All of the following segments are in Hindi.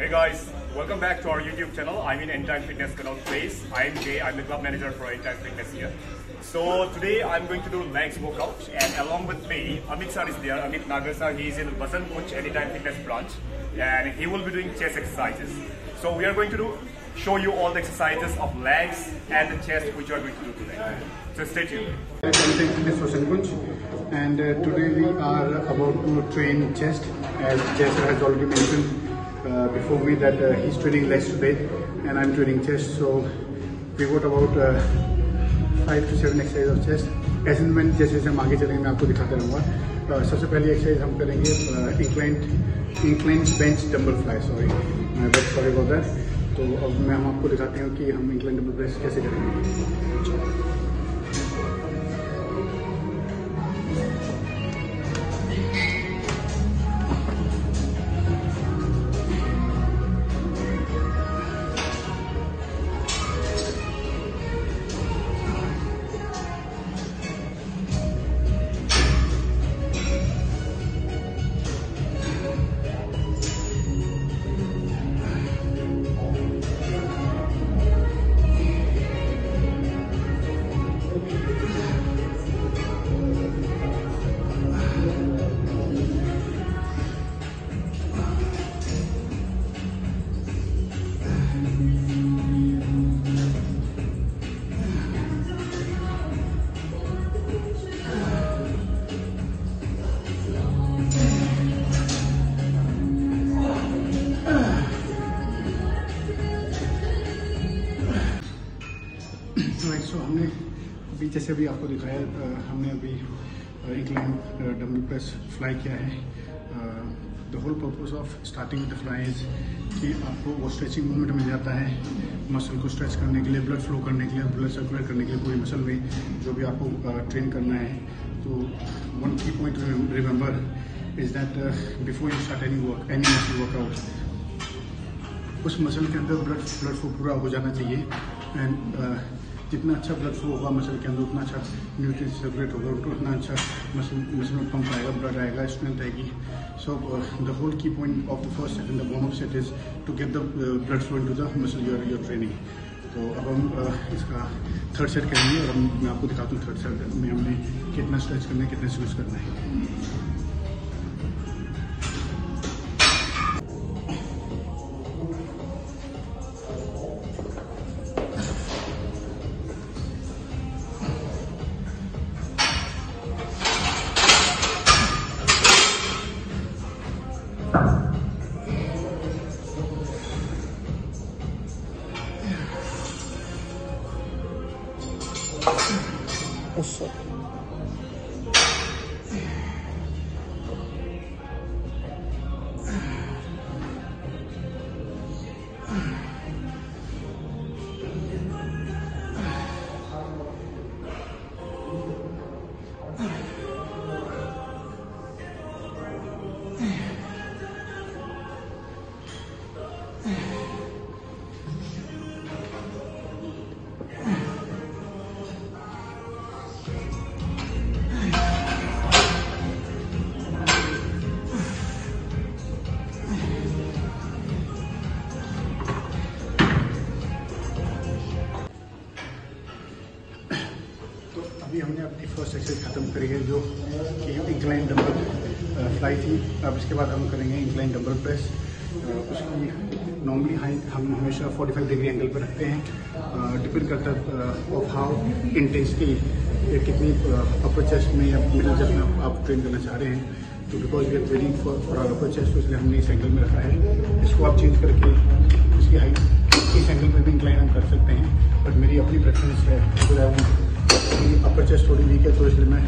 Hey guys, welcome back to our YouTube channel. I'm in Anytime Fitness Connaught Place. I'm Jay, I'm the club manager for Anytime Fitness here. So today I'm going to do legs workout, and along with me, Amit sir is there. Amit Nagar sir, he is in Vasan Kunj Anytime Fitness branch, and he will be doing chest exercises. So we are going to show you all the exercises of legs and the chest which we are going to do today. So stay tuned. Anytime Fitness Vasan Kunj, and today we are about to train chest, as Jay sir has already mentioned before me that he's training legs today and I'm training chest. So we got about 5 to 7 exercises of chest. As and when जैसे हम आगे चलेंगे मैं आपको दिखाता रहूँगा. सबसे पहली एक्सरसाइज हम करेंगे incline bench dumbbell fly. Sorry about that. तो अब मैं हम आपको दिखाते हैं कि हम इंक्लाइन डंबल प्रेस कैसे करेंगे. सो हमने अभी जैसे अभी आपको दिखाया, हमने अभी इंक्लाइन डंबल प्रेस फ्लाई किया है. The whole purpose of starting with the fly is कि आपको वो स्ट्रेचिंग मूवमेंट मिल जाता है मसल को स्ट्रेच करने के लिए, ब्लड फ्लो करने के लिए, ब्लड सर्कुलेट करने के लिए पूरी मसल में जो भी आपको ट्रेन करना है. तो वन की point remember is that before you start any muscle workout, उस मसल के अंदर ब्लड फ्लो पूरा हो जाना चाहिए. एंड जितना अच्छा ब्लड फ्लो होगा मसल के अंदर, उतना अच्छा न्यूट्रिएंट सर्कुलेट होगा, उतना अच्छा मसल में पंप आएगा, ब्लड आएगा, स्ट्रेंथ आएगी. So the whole key point of the first set in the warm up set is to get the blood flow into the muscle your training. तो अब हम इसका थर्ड सेट करेंगे और मैं आपको दिखाता हूँ थर्ड सेट में हमने कितना स्ट्रेच करना है, कितना स्क्वीज करना है. अभी हमने अपनी फर्स्ट एक्सरसाइज खत्म करी है जो कि इंक्लाइन डंबल फ्लाई थी. अब इसके बाद हम करेंगे इंक्लाइन डंबल प्रेस. उसकी नॉर्मली हाइट हम हमेशा 45 डिग्री एंगल पर रखते हैं. डिपेंड करता है ऑफ हाउ इंटेंसिटी, कितनी अपर चेस्ट में या मिडिल चेस्ट में आप ट्रेन करना चाह रहे हैं. तो because we are training for our upper chest, तो इसलिए हमने इस एंगल में रखा है. इसको आप चेंज करके इसकी हाइट इस एंगल में भी इंक्लाइन हम कर सकते हैं. बट मेरी अपनी प्रेफरेंस है अपर चेस्ट थोड़ी वीक है, तो इसलिए मैं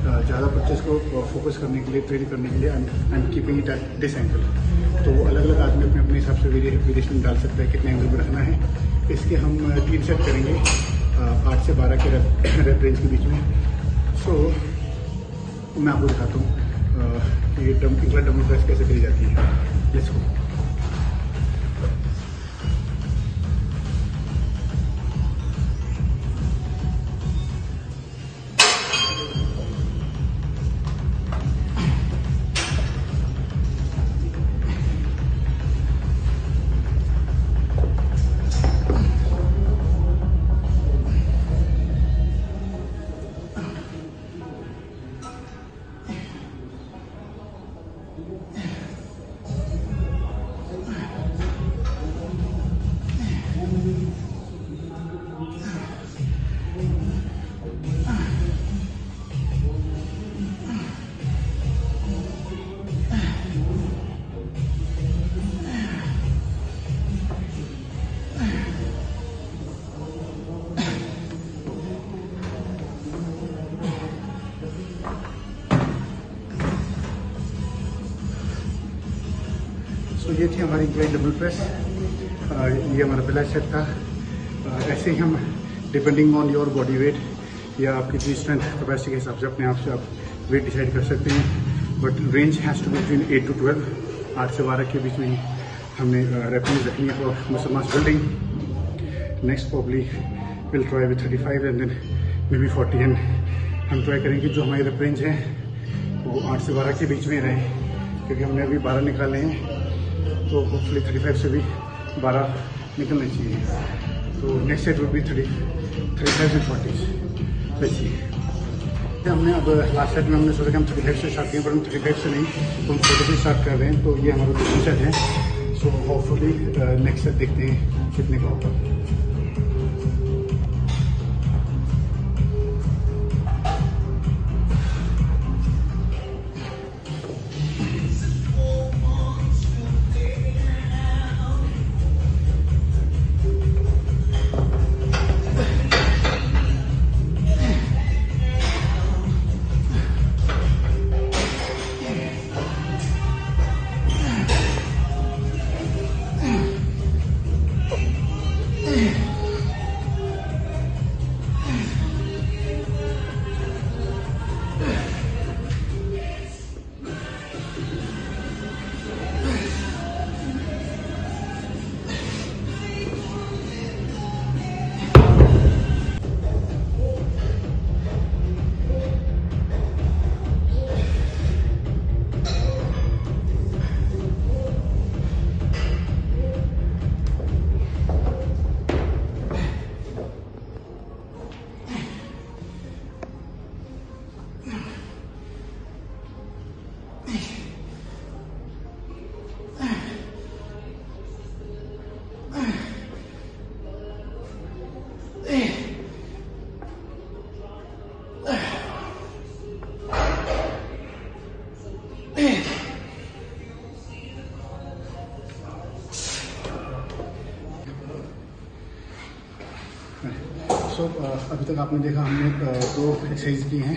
ज़्यादा अपर चेस्ट को फोकस करने के लिए, ट्रेन करने के लिए I am keeping it at this angle. तो अलग अलग आदमी अपने हिसाब से वेरिएशन डाल सकते हैं कितने एंगल में रखना है. इसके हम 3 सेट करेंगे 8 से 12 के रेप रेंज के बीच में. सो मैं आपको दिखाता हूँ कि इंक्लाइन डंबल प्रेस कैसे करी जाती है. Let's go. ये थी हमारी इंक्लाइन डबल प्रेस। ये हमारा पहला सेट था। ऐसे ही हम depending on your body weight या आपकी जी स्ट्रेंथ कैपेसिटी के हिसाब से अपने आप से आप वेट डिसाइड कर सकते हैं। But range has to be between 8 to 12, 8 से 12 के बीच में ही हमने रेपनीज रखनी है for muscle mass building. Next probably will try with 35 and then maybe 40 and हम ट्राई करेंगे जो हमारी रेप रेंज है वो 8 से 12 के बीच में रहे, क्योंकि हमने अभी 12 निकाले हैं तो होपफुली 35 से भी 12 निकलने चाहिए। तो next set will be 35 and 40। देखिए हमने अब लास्ट सेट में हमने सोचा कि हम 35 से स्टार्ट करें, पर हम 35 से नहीं तो हम 40 से स्टार्ट कर रहे हैं। तो ये हमारा दूसरा सेट है। सो होपफुली नेक्स्ट सेट देखते हैं कितने का होगा। अभी तक आपने देखा हमने 2 एक्सरसाइज की हैं,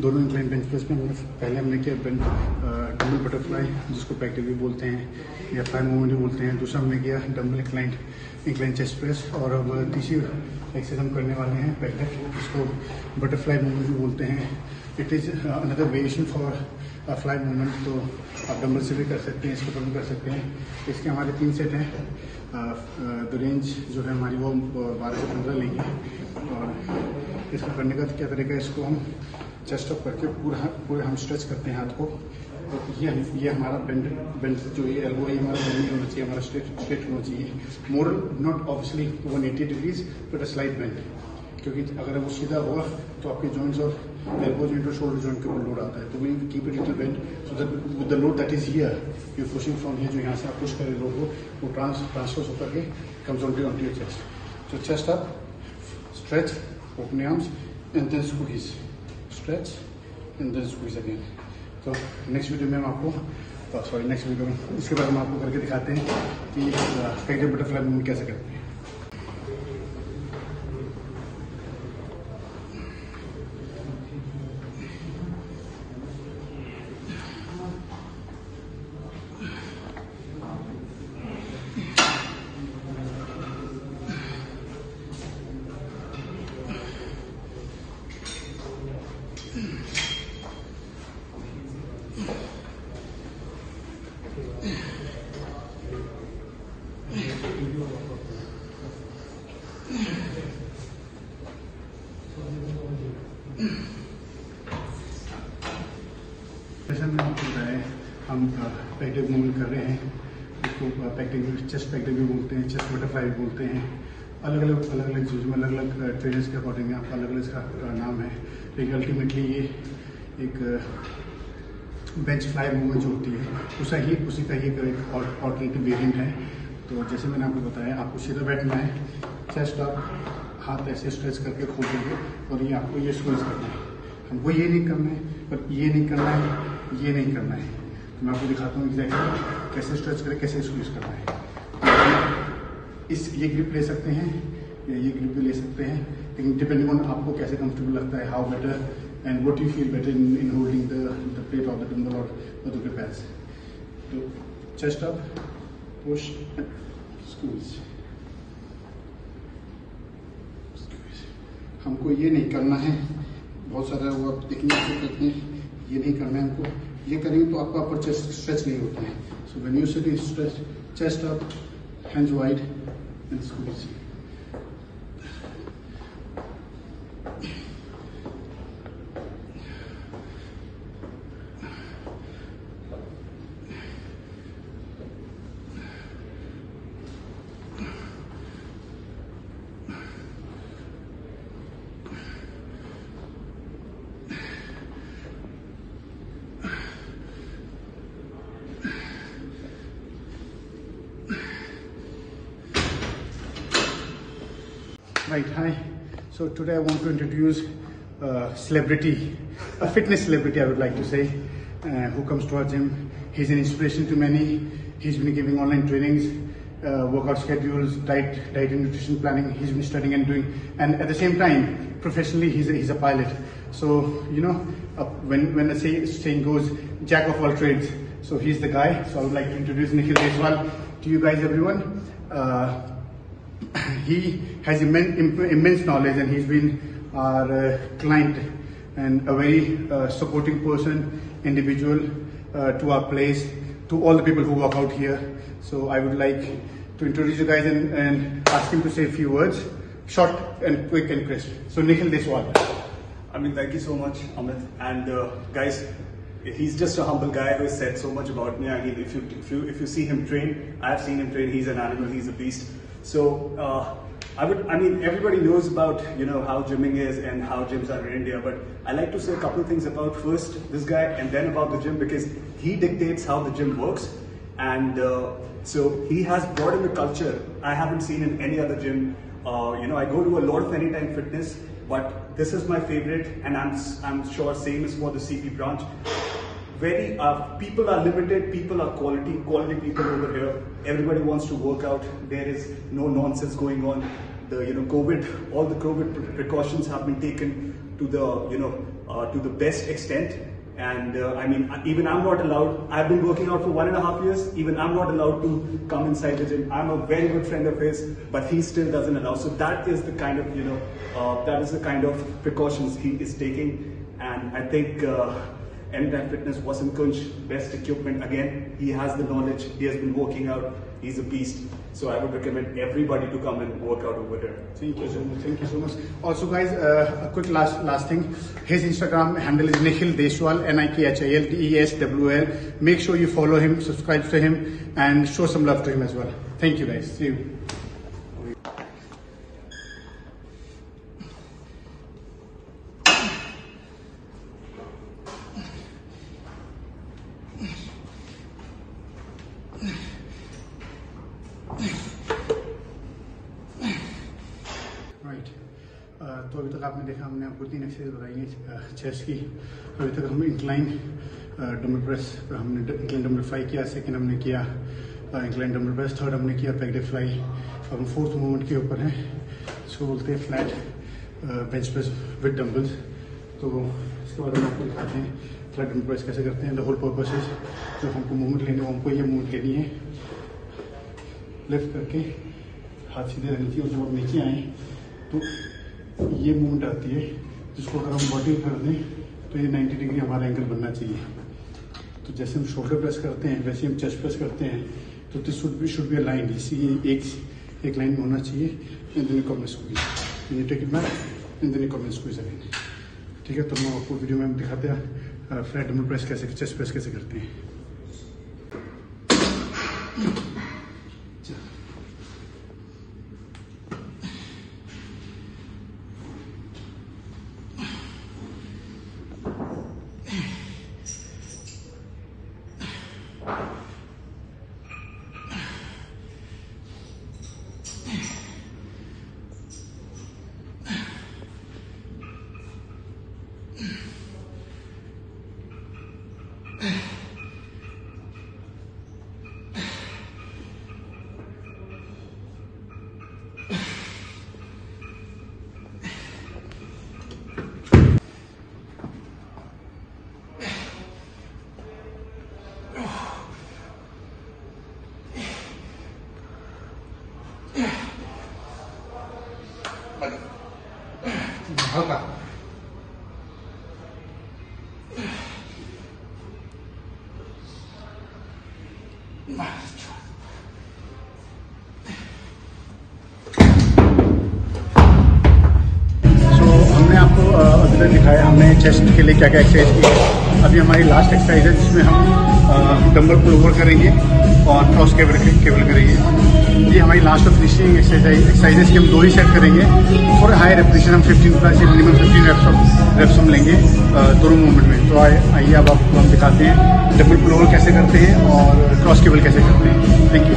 दोनों इंक्लाइन बेंच प्रेस में। पहले हमने किया डम्बल बटरफ्लाई, जिसको बैक डेड भी बोलते हैं या फ्लाई मूवमेंट भी बोलते हैं। दूसरा हमने किया डम्बल इंक्लाइन चेस्ट प्रेस, और अब तीसरी एक्सरसाइज हम करने वाले हैं बैक डेड, जिसको बटरफ्लाई मूवमेंट भी बोलते हैं। It is another variation for fly movement. तो आप डम्बल से भी कर सकते हैं, इसके ऊपर भी कर सकते हैं। इसके हमारे 3 सेट हैं। द रेंज जो है हमारी वो 12 से 15 लेंगे। और इसको करने का क्या तरीका है, इसको हम चेस्ट अप करके पूरे हम स्ट्रेच करते हैं हाथ को। तो ये हमारा बेंड जो ये एल्बो है हमारा बेंड नहीं होना चाहिए, हमारा स्ट्रेट होना चाहिए। More not obviously 180 degrees but a slight bend, क्योंकि अगर वो सीधा होगा तो आपके जॉइंट्स और एल्बो जॉइंट और शोल्डर जॉइंट के ऊपर लोड आता है। तो we keep it little bend so that with the load that is here you pushing from here, जो यहाँ से आप पुश करें लोड को, वो ट्रांसफर होकर के comes on to your chest. So chest up, stretch, open arms and then squeeze, stretch and then squeeze again. तो नेक्स्ट वीडियो में हम आपको नेक्स्ट वीडियो में इसके बाद हम आपको करके दिखाते हैं कि बैक बटरफ्लाई मूवमेंट कैसे करते हैं। जैसा मैंने आपको बताया, हम पैक्टिव मूवमेंट कर रहे हैं। इसको पैक्टिव चेस्ट पैक्टिव भी बोलते हैं, चेस्ट बटरफ्लाई भी बोलते हैं। अलग अलग चीज़ में अलग अलग ट्रेनर्स के अकॉर्डिंग आपका अलग अलग इसका नाम है, लेकिन अल्टीमेटली ये एक बेंच फ्लाई मूवमेंट जो होती है उसी का ही एक ऑल्टरनेटिव वेरिएंट है। तो जैसे मैंने आपको बताया, आपको सीधा बैठना है, चेस्ट अप, हाथ ऐसे स्ट्रेच करके खोल देंगे, और ये आपको ये स्क्वीज करना है। हमको ये नहीं करना है, पर ये नहीं करना है, ये नहीं करना है। तो मैं आपको दिखाता हूँ एग्जैक्टली कैसे स्ट्रेच करें, कैसे स्क्वीज करना है। तो ये ग्रिप ले सकते हैं या ये ग्रिप भी ले सकते हैं, लेकिन डिपेंडिंग ऑन आपको कैसे कंफर्टेबल लगता है, how better and what you feel better in holding the plate of the dumbbell और द ग्रिप हैज। तो chest up, push and squeeze. हमको ये नहीं करना है, बहुत सारा वो आप देखने को करते हैं, ये नहीं करना है हमको। ये करेंगे तो आपका अपर चेस्ट स्ट्रेच नहीं होता है। So when you sit stretch chest up, hands wide and squeeze. Right, hi. So today I want to introduce a celebrity, a fitness celebrity I would like to say, who comes to our gym. He's an inspiration to many. He's been giving online trainings, workout schedules, diet and nutrition planning. He's been studying and doing, and at the same time, professionally, he's a pilot. So, you know, when the saying goes, jack of all trades. So he's the guy. So I would like to introduce Nikhil Deswal to you guys, everyone. He has immense knowledge, and he's been our client and a very supporting person, individual to our place, to all the people who work out here. So I would like to introduce you guys and ask him to say a few words, short and quick and crisp. So Nikhil Deswal. I mean, thank you so much, Amit. And guys, he's just a humble guy who has said so much about me. I mean, if you see him train, I've seen him train. He's an animal. He's a beast. So I mean, everybody knows about, you know, how gymming is and how gyms are in India, but I like to say a couple of things about first this guy and then about the gym, because he dictates how the gym works. And so he has brought in the culture I haven't seen in any other gym. You know, I go to a lot of Anytime Fitness, but this is my favorite, and I'm sure same is for the CP branch. Very people are limited, people are quality people over here. Everybody wants to work out. There is no nonsense going on. The all the COVID precautions have been taken to the to the best extent. And I mean, even I'm not allowed. I've been working out for 1.5 years. Even I'm not allowed to come inside the gym. I'm a very good friend of his, but he still doesn't allow. So that is the kind of that is the kind of precautions he is taking. And I think Anytime Fitness, Wasim Kunj, best equipment. Again, he has the knowledge. He has been working out. He's a beast. So I would recommend everybody to come and work out over here. Thank you so much. Thank you so much. Also, guys, a quick last thing. His Instagram handle is Nikhil Deswal, NikhilDeswal. Make sure you follow him, subscribe to him, and show some love to him as well. Thank you, guys. See you. Right, तो अभी तक आपने देखा, हमने आपको 3 एक्सरसाइज बताई हैं चेस्ट की। अभी तक हम इंक्लाइन डम्बल प्रेस, हमने इंक्लाइन डम्बल फ्लाई किया, सेकंड हमने किया इंक्लाइन डम्बल प्रेस, थर्ड हमने किया पैक डे फ्लाई। अब हम फोर्थ मूवमेंट के ऊपर हैं, इसको बोलते हैं flat bench press with dumbbells. तो इसके बाद हम आपको दिखाते हैं फ्लैट डम्बल प्रेस कैसे करते हैं। द होल पर्पस इज, जब हमको मूवमेंट लेनी हो, हमको ये मूवमेंट लेनी है, लिफ्ट करके हाथ सीधे रहनी चाहिए, और जब आप नीचे आए तो ये मूवमेंट आती है, जिसको अगर हम बॉडी कर दें तो ये 90 डिग्री हमारा एंगल बनना चाहिए। तो जैसे हम शोल्डर प्रेस करते हैं, वैसे हम चेस्ट प्रेस करते हैं। तो this should be a line, इसी एक लाइन में होना चाहिए। And then you come and squeeze, you take it back and then you come and squeeze again. ठीक है, तो हम आपको वीडियो में दिखाते हैं फ्लैट डम्बल प्रेस कैसे, चेस्ट प्रेस कैसे करते हैं। हमने आपको अभी तक दिखाया हमने चेस्ट के लिए क्या क्या एक्सरसाइज की है। अभी हमारी लास्ट एक्सरसाइज है जिसमें हम डंबल पुल ओवर करेंगे और क्रॉस केबल करेंगे। ये हमारी लास्ट और फिनिशिंग एक्सरसाइज है। हम 2 ही सेट करेंगे। थोड़े हाई रेपिटेशन हम 15 प्लस मिनिमम 15 रेप्स हम लेंगे दोनों मूवमेंट में। तो आइए अब आपको हम दिखाते हैं डंबल पुल ओवर कैसे करते हैं और क्रॉस केबल कैसे करते हैं। Thank you.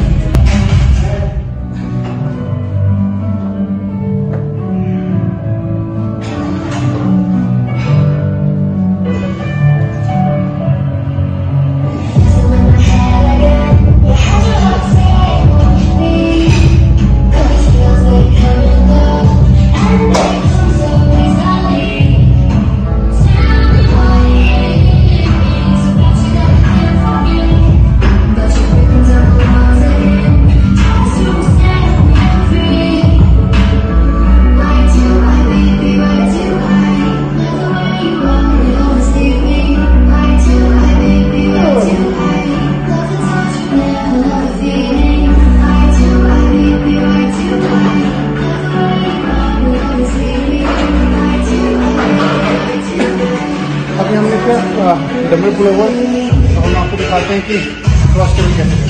Dumbbell pull over हम आपको दिखाते हैं कि क्रॉस केबल कैसे